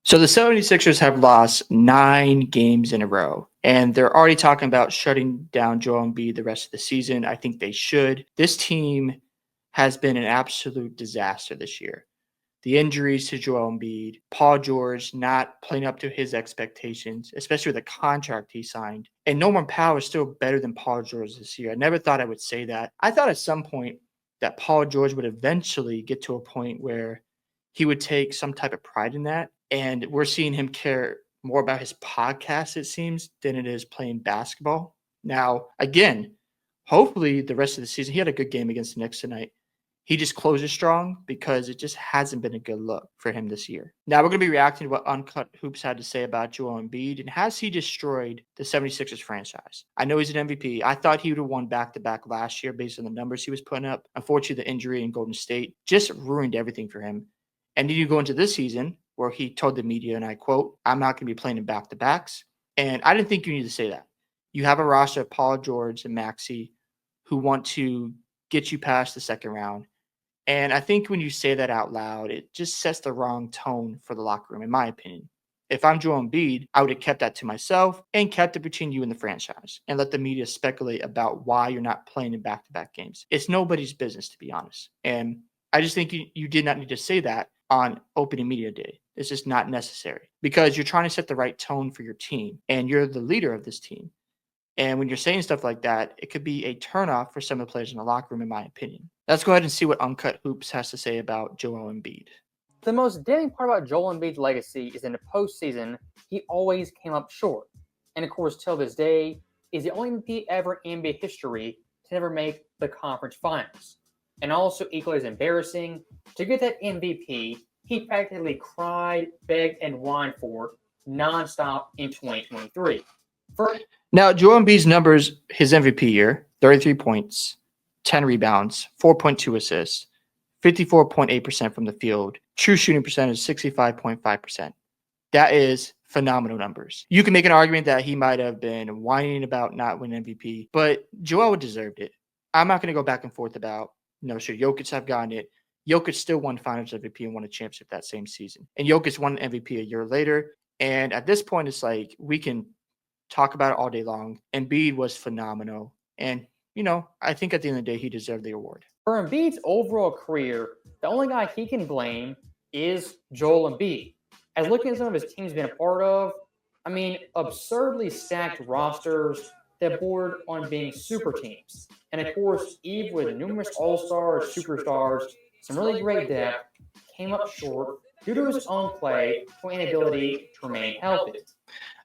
So the 76ers have lost 9 games in a row, and they're already talking about shutting down Joel Embiid the rest of the season. I think they should. This team has been an absolute disaster this year. The injuries to Joel Embiid, Paul George not playing up to his expectations, especially with the contract he signed. And Norman Powell is still better than Paul George this year. I never thought I would say that. I thought at some point that Paul George would eventually get to a point where he would take some type of pride in that. And we're seeing him care more about his podcast, it seems, than it is playing basketball. Now, again, hopefully the rest of the season, he had a good game against the Knicks tonight. He just closes strong because it just hasn't been a good look for him this year. Now we're going to be reacting to what Uncut Hoops had to say about Joel Embiid and has he destroyed the 76ers franchise? I know he's an MVP. I thought he would have won back-to-back last year based on the numbers he was putting up. Unfortunately, the injury in Golden State just ruined everything for him. And then you go into this season where he told the media, and I quote, "I'm not going to be playing in back-to-backs." And I didn't think you need to say that. You have a roster of Paul George and Maxey who want to get you past the second round. And I think when you say that out loud, it just sets the wrong tone for the locker room, in my opinion. If I'm Joel Embiid, I would have kept that to myself and kept it between you and the franchise and let the media speculate about why you're not playing in back-to-back games. It's nobody's business, to be honest. And I just think you did not need to say that on opening media day. It's just not necessary because you're trying to set the right tone for your team and you're the leader of this team. And when you're saying stuff like that, it could be a turnoff for some of the players in the locker room, in my opinion. Let's go ahead and see what Uncut Hoops has to say about Joel Embiid. The most damning part about Joel Embiid's legacy is in the postseason, he always came up short. And of course, till this day, is the only MVP ever in NBA history to never make the conference finals. And also equally as embarrassing, to get that MVP, he practically cried, begged, and whined for nonstop in 2023. Now, Joel Embiid's numbers, his MVP year, 33 points, 10 rebounds, 4.2 assists, 54.8% from the field, true shooting percentage, 65.5%. That is phenomenal numbers. You can make an argument that he might have been whining about not winning MVP, but Joel deserved it. I'm not going to go back and forth about, should Jokic have gotten it? Jokic still won Finals MVP and won a championship that same season. And Jokic won an MVP a year later. And at this point, it's like we can talk about it all day long. Embiid was phenomenal. And, I think at the end of the day, he deserved the award. For Embiid's overall career, the only guy he can blame is Joel Embiid. As looking at some of his teams been a part of, absurdly stacked rosters that bordered on being super teams. And of course, even with numerous all-stars, superstars, some really great depth, came up short due to his own play or inability to remain healthy.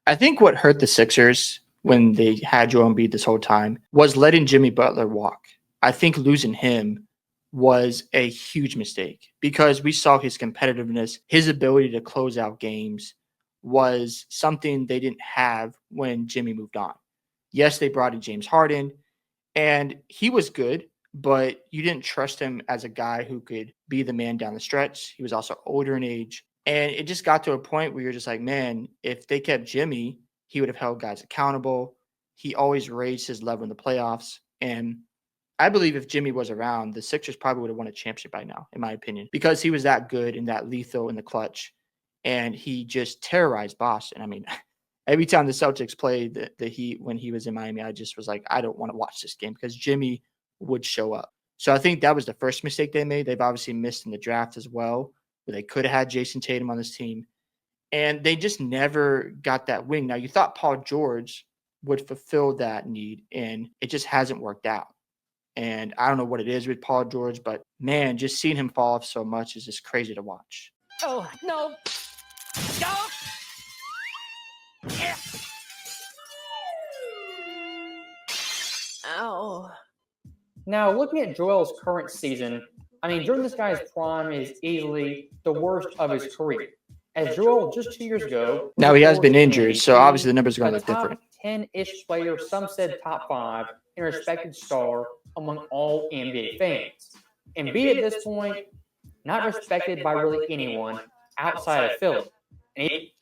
I think what hurt the Sixers when they had Joel Embiid this whole time was letting Jimmy Butler walk. I think losing him was a huge mistake because we saw his competitiveness, his ability to close out games was something they didn't have when Jimmy moved on. Yes, they brought in James Harden, and he was good, but you didn't trust him as a guy who could be the man down the stretch. He was also older in age. And it just got to a point where you're just like, man, if they kept Jimmy, he would have held guys accountable. He always raised his level in the playoffs. And I believe if Jimmy was around, the Sixers probably would have won a championship by now, in my opinion, because he was that good and that lethal in the clutch. And he just terrorized Boston. Every time the Celtics played the Heat when he was in Miami, I just was like, I don't want to watch this game because Jimmy would show up. So I think that was the first mistake they made. They've obviously missed in the draft as well, where they could have had Jason Tatum on this team. And they just never got that wing. Now, you thought Paul George would fulfill that need, and it just hasn't worked out. And I don't know what it is with Paul George, but man, just seeing him fall off so much is just crazy to watch. Oh, no. Go. Yeah. Ow. Now, looking at Joel's current season, during this guy's prime is easily the worst of his career. As Joel, just 2 years ago... Now, he has been injured, so obviously the numbers are going to look different. 10-ish player, some said top 5, and a respected star among all NBA fans. Embiid at this point, not respected by really anyone outside of Philly.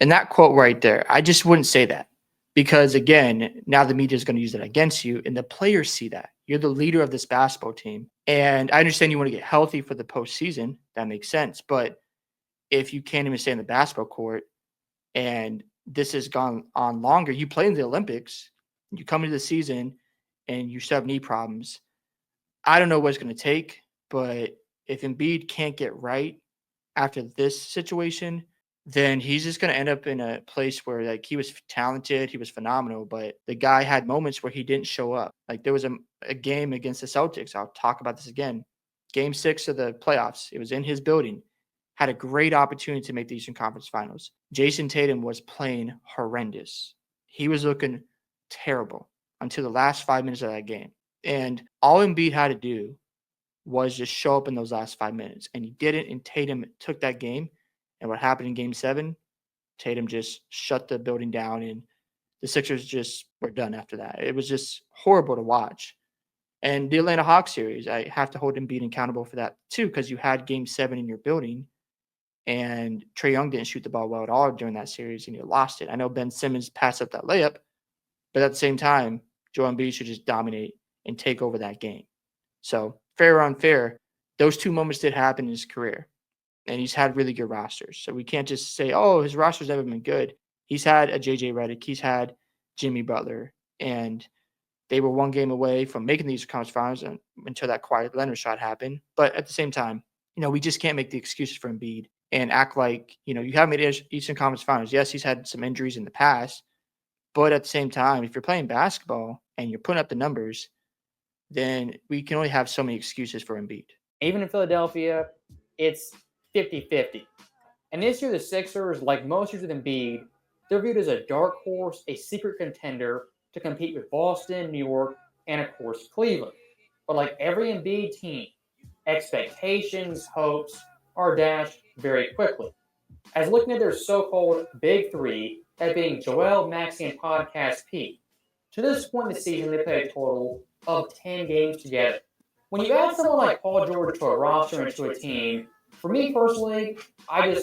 And that quote right there, I just wouldn't say that. Because, again, now the media is going to use it against you, and the players see that. You're the leader of this basketball team. And I understand you want to get healthy for the postseason. That makes sense. But if you can't even stay in the basketball court, and this has gone on longer. You play in the Olympics, you come into the season, and you still have knee problems. I don't know what it's going to take, but if Embiid can't get right after this situation, then he's just going to end up in a place where like he was talented, he was phenomenal, but the guy had moments where he didn't show up. Like there was a game against the Celtics. I'll talk about this again. Game 6 of the playoffs. It was in his building. Had a great opportunity to make the Eastern Conference Finals. Jason Tatum was playing horrendous. He was looking terrible until the last 5 minutes of that game. And all Embiid had to do was just show up in those last 5 minutes. And he didn't, and Tatum took that game. And what happened in game 7, Tatum just shut the building down, and the Sixers just were done after that. It was just horrible to watch. And the Atlanta Hawks series, I have to hold Embiid accountable for that too, because you had game 7 in your building, and Trae Young didn't shoot the ball well at all during that series, and you lost it. I know Ben Simmons passed up that layup, but at the same time, Joel Embiid should just dominate and take over that game. So fair or unfair, those 2 moments did happen in his career, and he's had really good rosters. So we can't just say, oh, his roster's never been good. He's had a JJ Redick, he's had Jimmy Butler, and they were 1 game away from making these conference finals until that Kawhi Leonard shot happened. But at the same time, we just can't make the excuses for Embiid and act like, you haven't made Eastern Conference Finals. Yes, he's had some injuries in the past, but at the same time, if you're playing basketball and you're putting up the numbers, then we can only have so many excuses for Embiid. Even in Philadelphia, it's 50-50. And this year, the Sixers, like most years with Embiid, they're viewed as a dark horse, a secret contender to compete with Boston, New York, and of course, Cleveland. But like every Embiid team, expectations, hopes are dashed very quickly. As looking at their so-called Big Three, that being Joel, Maxey, and Podcast Pete, to this point in the season, they played a total of 10 games together. When you add someone like Paul George to a roster and to a team, for me personally, I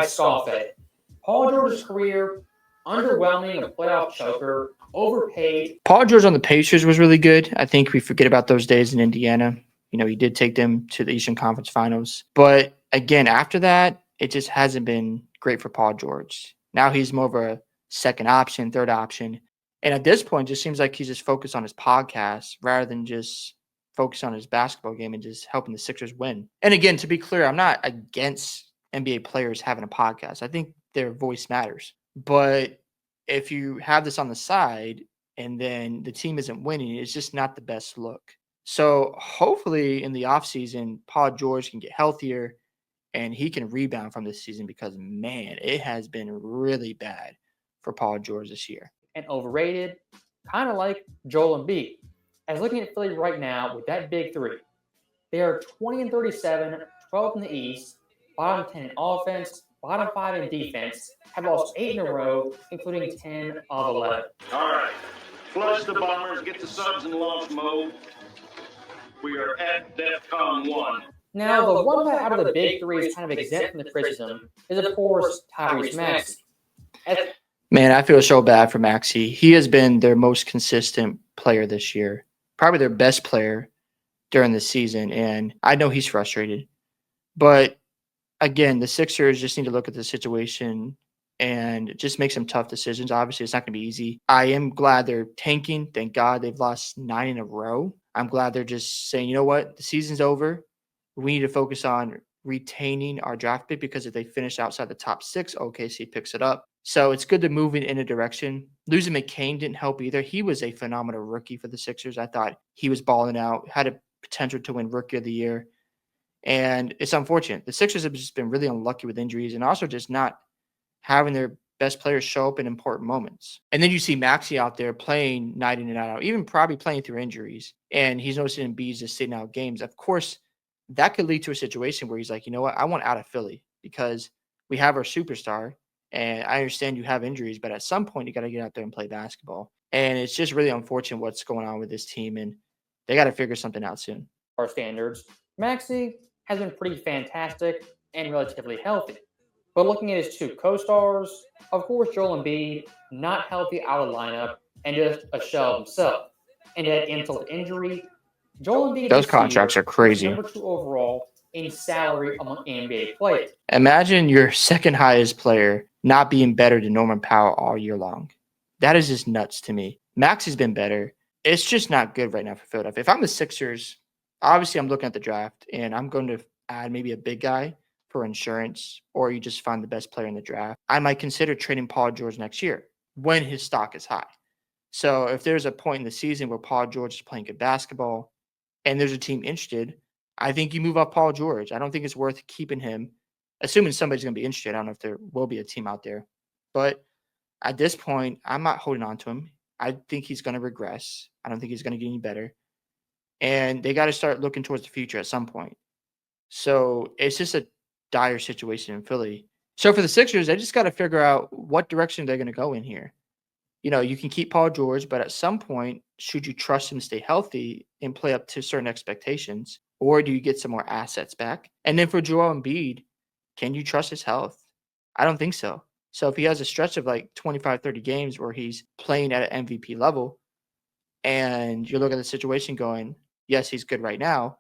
scoff at it. Paul George's career, underwhelming, a playoff choker, overpaid. Paul George on the Pacers was really good. I think we forget about those days in Indiana. He did take them to the Eastern Conference Finals. But again, after that, it just hasn't been great for Paul George. Now he's more of a second option, third option. And at this point, it just seems like he's just focused on his podcast rather than just focus on his basketball game and just helping the Sixers win. And again, to be clear, I'm not against NBA players having a podcast. I think their voice matters. But if you have this on the side and then the team isn't winning, it's just not the best look. So hopefully in the offseason, Paul George can get healthier and he can rebound from this season because, man, it has been really bad for Paul George this year. And overrated, kind of like Joel Embiid. As looking at Philly right now with that Big Three, they are 20-37, 12th in the East, bottom 10 in offense, bottom 5 in defense, have lost 8 in a row, including 10 of 11. All right, flush the bombers, get the subs in launch mode. We are at DEFCON 1. Now, the one guy out of the Big Three is kind of exempt from the criticism is, of course, Tyrese Maxey. Man, I feel so bad for Maxey. He has been their most consistent player this year, probably their best player during the season, and I know he's frustrated. But again, the Sixers just need to look at the situation and just make some tough decisions. Obviously, it's not going to be easy. I am glad they're tanking. Thank God they've lost 9 in a row. I'm glad they're just saying, you know what, the season's over. We need to focus on retaining our draft pick because if they finish outside the top 6, OKC picks it up. So it's good to move in a direction. Losing McCain didn't help either. He was a phenomenal rookie for the Sixers. I thought he was balling out, had a potential to win Rookie of the Year. And it's unfortunate. The Sixers have just been really unlucky with injuries and also just not having their best players show up in important moments. And then you see Maxey out there playing night in and night out, even probably playing through injuries. And he's noticing Embiid's just sitting out games. Of course, that could lead to a situation where he's like, you know what, I want out of Philly because we have our superstar. And I understand you have injuries, but at some point you got to get out there and play basketball. And it's just really unfortunate what's going on with this team. And they got to figure something out soon. Our standards, Maxey has been pretty fantastic and relatively healthy. But looking at his 2 co-stars, of course, Joel Embiid, not healthy out of the lineup and just a shell of himself. And at insult to injury, Joel Embiid. Those contracts are crazy. Number 2 overall in salary among NBA players. Imagine your second highest player not being better than Norman Powell all year long. That is just nuts to me. Max has been better. It's just not good right now for Philadelphia. If I'm the Sixers, obviously I'm looking at the draft and I'm going to add maybe a big guy for insurance, or you just find the best player in the draft. I might consider trading Paul George next year when his stock is high. So if there's a point in the season where Paul George is playing good basketball and there's a team interested, I think you move off Paul George. I don't think it's worth keeping him, assuming somebody's going to be interested. I don't know if there will be a team out there. But at this point, I'm not holding on to him. I think he's going to regress. I don't think he's going to get any better. And they got to start looking towards the future at some point. So it's just a dire situation in Philly. So for the Sixers, they just got to figure out what direction they're going to go in here. You can keep Paul George, but at some point, should you trust him to stay healthy and play up to certain expectations? Or do you get some more assets back? And then for Joel Embiid, can you trust his health? I don't think so. So if he has a stretch of like 25, 30 games where he's playing at an MVP level and you look at the situation going, yes, he's good right now,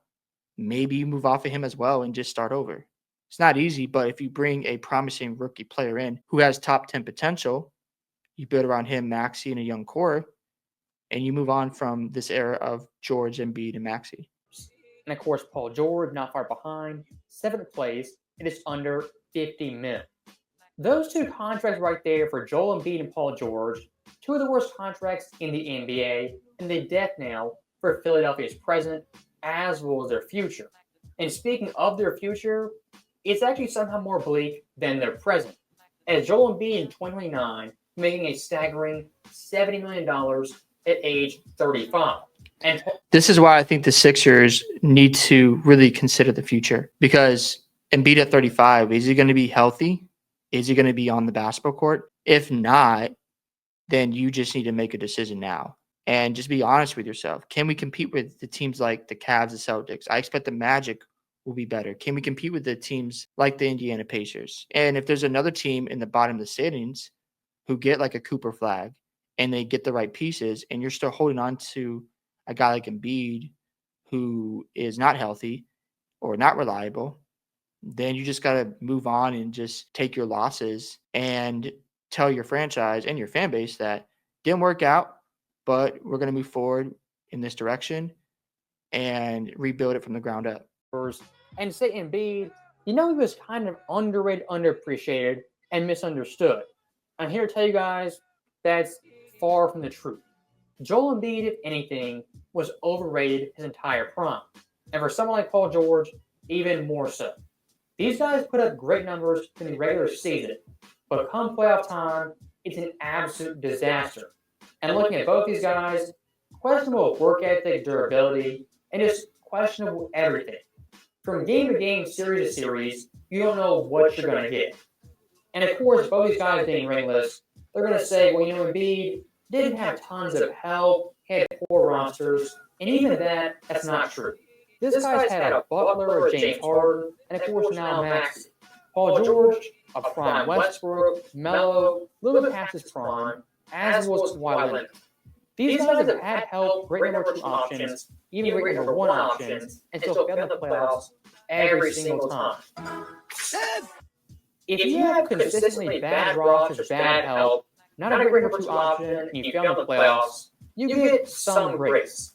maybe you move off of him as well and just start over. It's not easy, but if you bring a promising rookie player in who has top 10 potential, you build around him, Maxey, and a young core, and you move on from this era of George, Embiid, and Maxey. And of course, Paul George, not far behind, 7th place. It is under $50 million. Those two contracts right there for Joel Embiid and Paul George, two of the worst contracts in the NBA, and the death knell for Philadelphia's present as well as their future. And speaking of their future, it's actually somehow more bleak than their present, as Joel Embiid in 2029 making a staggering $70 million at age 35. And this is why I think the Sixers need to really consider the future, because Embiid at 35, is he going to be healthy? Is he going to be on the basketball court? If not, then you just need to make a decision now and just be honest with yourself. Can we compete with the teams like the Cavs, the Celtics? I expect the Magic will be better. Can we compete with the teams like the Indiana Pacers? And if there's another team in the bottom of the standings who get like a Cooper Flag and they get the right pieces, and you're still holding on to a guy like Embiid who is not healthy or not reliable, then you just got to move on and just take your losses and tell your franchise and your fan base that didn't work out, but we're going to move forward in this direction and rebuild it from the ground up. And to say Embiid, he was kind of underrated, underappreciated, and misunderstood. I'm here to tell you guys that's far from the truth. Joel Embiid, if anything, was overrated his entire prime. And for someone like Paul George, even more so. These guys put up great numbers in the regular season, but come playoff time, it's an absolute disaster. And looking at both these guys, questionable work ethic, durability, and just questionable everything. From game to game, series to series, you don't know what you're going to get. And of course, both these guys being ringless, they're going to say, well, Embiid didn't have tons of help, had poor rosters, and even that's not true. This guy's had a Butler, a James Harden, and of course now Maxey. Paul George, a prime Westbrook, Melo, a little bit past his prime, as was Kawhi Leonard. These guys have had help, great number 2 options, even great number 1 options, and still failed in the playoffs every single time. If you have consistently bad rosters, bad help, not a great number 2 option, and you fail in the playoffs, you get some grace.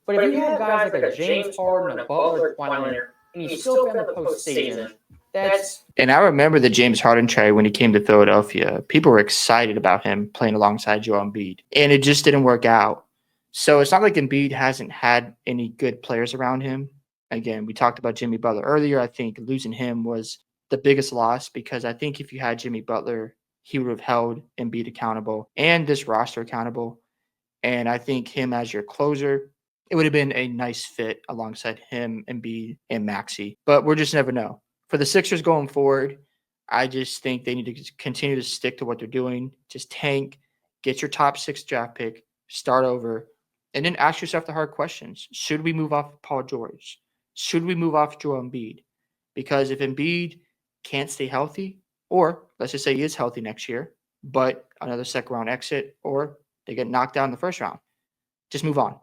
But if you have guys like a James Harden, a Butler, Kawhi Leonard, and you still fail in the postseason, that's... And I remember the James Harden trade when he came to Philadelphia. People were excited about him playing alongside Joel Embiid, and it just didn't work out. So it's not like Embiid hasn't had any good players around him. Again, we talked about Jimmy Butler earlier. I think losing him was the biggest loss, because I think if you had Jimmy Butler, he would have held Embiid accountable and this roster accountable. And I think him as your closer, it would have been a nice fit alongside him, Embiid, and Maxey. But we'll just never know. For the Sixers going forward, I just think they need to continue to stick to what they're doing. Just tank, get your top 6 draft pick, start over, and then ask yourself the hard questions. Should we move off Paul George? Should we move off Joel Embiid? Because if Embiid can't stay healthy, or let's just say he is healthy next year, but another second round exit, or they get knocked out in the first round, just move on.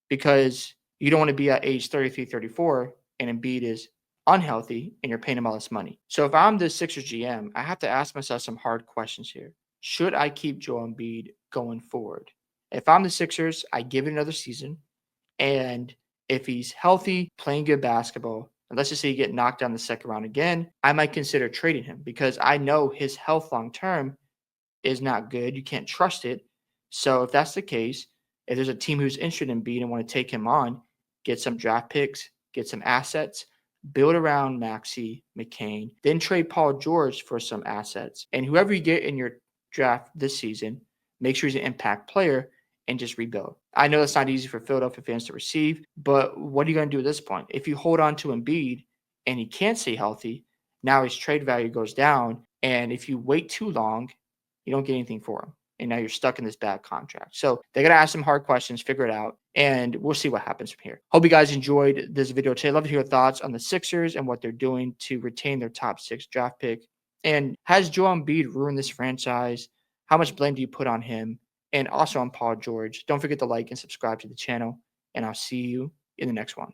Because you don't want to be at age 33, 34, and Embiid is unhealthy and you're paying him all this money. So if I'm the Sixers GM, I have to ask myself some hard questions here. Should I keep Joel Embiid going forward? If I'm the Sixers, I give it another season. And if he's healthy, playing good basketball, and let's just say you get knocked down the second round again, I might consider trading him because I know his health long term is not good. You can't trust it. So if that's the case, if there's a team who's interested in Embiid and want to take him on, get some draft picks, get some assets, build around Maxey, McCain, then trade Paul George for some assets. And whoever you get in your draft this season, make sure he's an impact player and just rebuild. I know that's not easy for Philadelphia fans to receive, but what are you going to do at this point? If you hold on to Embiid and he can't stay healthy, now his trade value goes down. And if you wait too long, you don't get anything for him. And now you're stuck in this bad contract. So they got to ask some hard questions, figure it out, and we'll see what happens from here. Hope you guys enjoyed this video today. I'd love to hear your thoughts on the Sixers and what they're doing to retain their top 6 draft pick. And has Joel Embiid ruined this franchise? How much blame do you put on him? And also on Paul George. Don't forget to like and subscribe to the channel, and I'll see you in the next one.